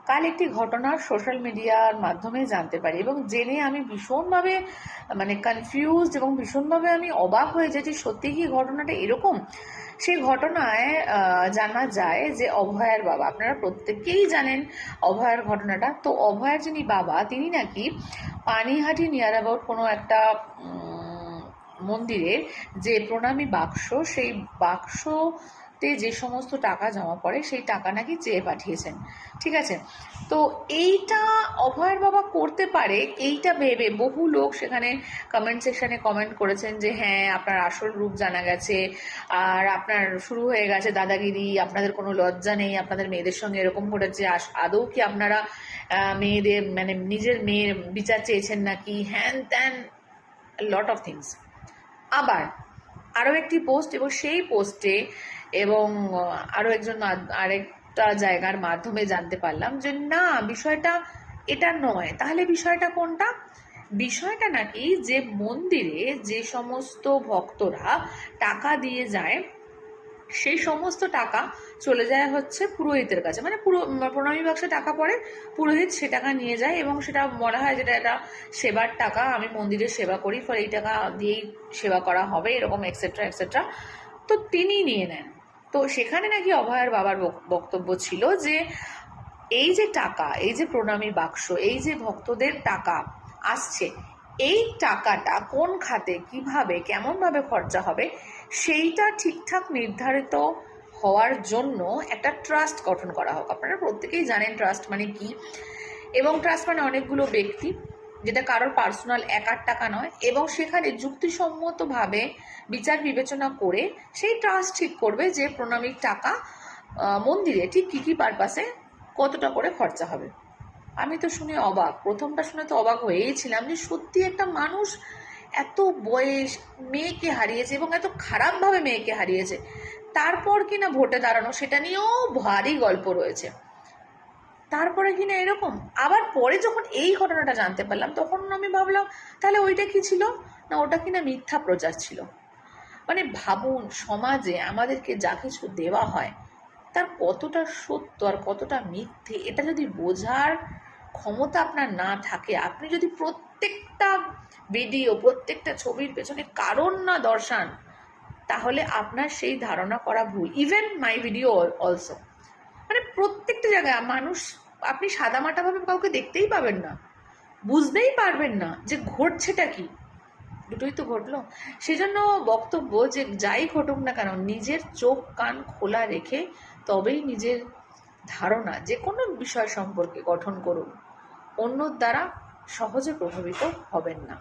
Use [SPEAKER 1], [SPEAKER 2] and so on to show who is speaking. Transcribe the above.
[SPEAKER 1] কাল একটি ঘটনা সোশ্যাল মিডিয়ার মাধ্যমে জানতে পারি এবং জেনে আমি ভীষণভাবে কনফিউজড এবং ভীষণভাবে আমি অবাক হয়ে যাই যে সত্যি কি ঘটনাটা এরকম। সেই ঘটনায় জানা যায় যে অভয়ার বাবা, আপনারা প্রত্যেকেই জানেন অভয়ার ঘটনাটা। তো অভয়ার যিনি বাবা, তিনি নাকি পানিহাটি নিয়ার অ্যাবাউট কোনো একটা মন্দিরের যে প্রণামী বাক্স, সেই বাক্সতে যে সমস্ত টাকা জমা পড়ে সেই টাকা নাকি চেয়ে পাঠিয়েছেন। ঠিক আছে, তো এইটা অভয়ের বাবা করতে পারে এইটা ভেবে বহু লোক সেখানে কমেন্ট সেকশনে কমেন্ট করেছেন যে হ্যাঁ, আপনার আসল রূপ জানা গেছে, আর আপনার শুরু হয়ে গেছে দাদাগিরি, আপনাদের কোনো লজ্জা নেই, আপনাদের মেয়েদের সঙ্গে এরকম করেছে, আদৌ কি আপনারা মেয়েদের নিজের মেয়ের বিচার চেয়েছেন নাকি, হ্যান ত্যান, লট অফ থিংস। আবার আরও একটি পোস্ট, এবং সেই পোস্টে এবং আরেকটা জায়গার মাধ্যমে জানতে পারলাম যে না, বিষয়টা এটা নয়। তাহলে বিষয়টা কোনটা? বিষয়টা নাকি যে মন্দিরে যে সমস্ত ভক্তরা টাকা দিয়ে যায়, সেই সমস্ত টাকা চলে যায় হচ্ছে পুরোহিতের কাছে। প্রণামী বাক্সে টাকা পড়ে, পুরোহিত সে টাকা নিয়ে যায় এবং সেটা মনে হয় যেটা এটা সেবার টাকা, আমি মন্দিরে সেবা করি, ফলে এই টাকা দিয়েই সেবা করা হবে, এরকম এক্সেট্রা এক্সেট্রা। তো তিনি নিয়ে নেন। তো সেখানে নাকি অভয়ার বাবার বক্তব্য ছিল যে এই যে টাকা, এই যে প্রণামী বাক্স, এই যে ভক্তদের টাকা আসছে, এই টাকাটা কোন খাতে, কিভাবে, কেমনভাবে খরচা হবে, সেইটা ঠিকঠাক নির্ধারিত হওয়ার জন্য একটা ট্রাস্ট গঠন করা হোক। আপনারা প্রত্যেকেই জানেন ট্রাস্ট মানে কি, এবং ট্রাস্ট মানে অনেকগুলো ব্যক্তি, যেটা কারোর পার্সোনাল একার টাকা নয়, এবং সেখানে যুক্তিসম্মতভাবে বিচার বিবেচনা করে সেই ট্রাস্ট ঠিক করবে যে প্রণামীর টাকা মন্দিরে ঠিক কী কী পারপাসে কতটা করে খরচা হবে। আমি তো শুনে অবাক, প্রথমটা শুনে তো অবাক হয়েই ছিলাম যে সত্যি একটা মানুষ এত বয়স মেয়েকে হারিয়েছে এবং এত খারাপভাবে মেয়েকে হারিয়েছে, তারপর কিনা ভোটে দাঁড়ানো, সেটা নিয়েও ভারী গল্প রয়েছে। তারপরে কিনা এরকম। আবার পরে যখন এই ঘটনাটা জানতে পারলাম তখন আমি ভাবলাম তাহলে ওইটা কি ছিল, না ওটা কিনা মিথ্যা প্রচার ছিল। ভাবুন, সমাজে আমাদেরকে যা কিছু দেওয়া হয় তার কতটা সত্য আর কতটা মিথ্যে, এটা যদি বোঝার ক্ষমতা আপনার না থাকে, আপনি যদি প্রত্যেকটা ভিডিও, প্রত্যেকটা ছবির পেছনে কারণ না দর্শান, তাহলে আপনার সেই ধারণা করা ভুল। ইভেন মাই ভিডিও অলসো, প্রত্যেকটা জায়গায় মানুষ, আপনি সাদামাটাভাবে কাউকে দেখতেই পাবেন না, বুঝতেই পারবেন না যে ঘটছেটা কি। দুটোই তো ঘটলো। সেজন্য বক্তব্য যে যাই ঘটুক না কেন, নিজের চোখ কান খোলা রেখে তবেই নিজের ধারণা যে কোনো বিষয় সম্পর্কে গঠন করুন, অন্যর দ্বারা সহজে প্রভাবিত হবেন না।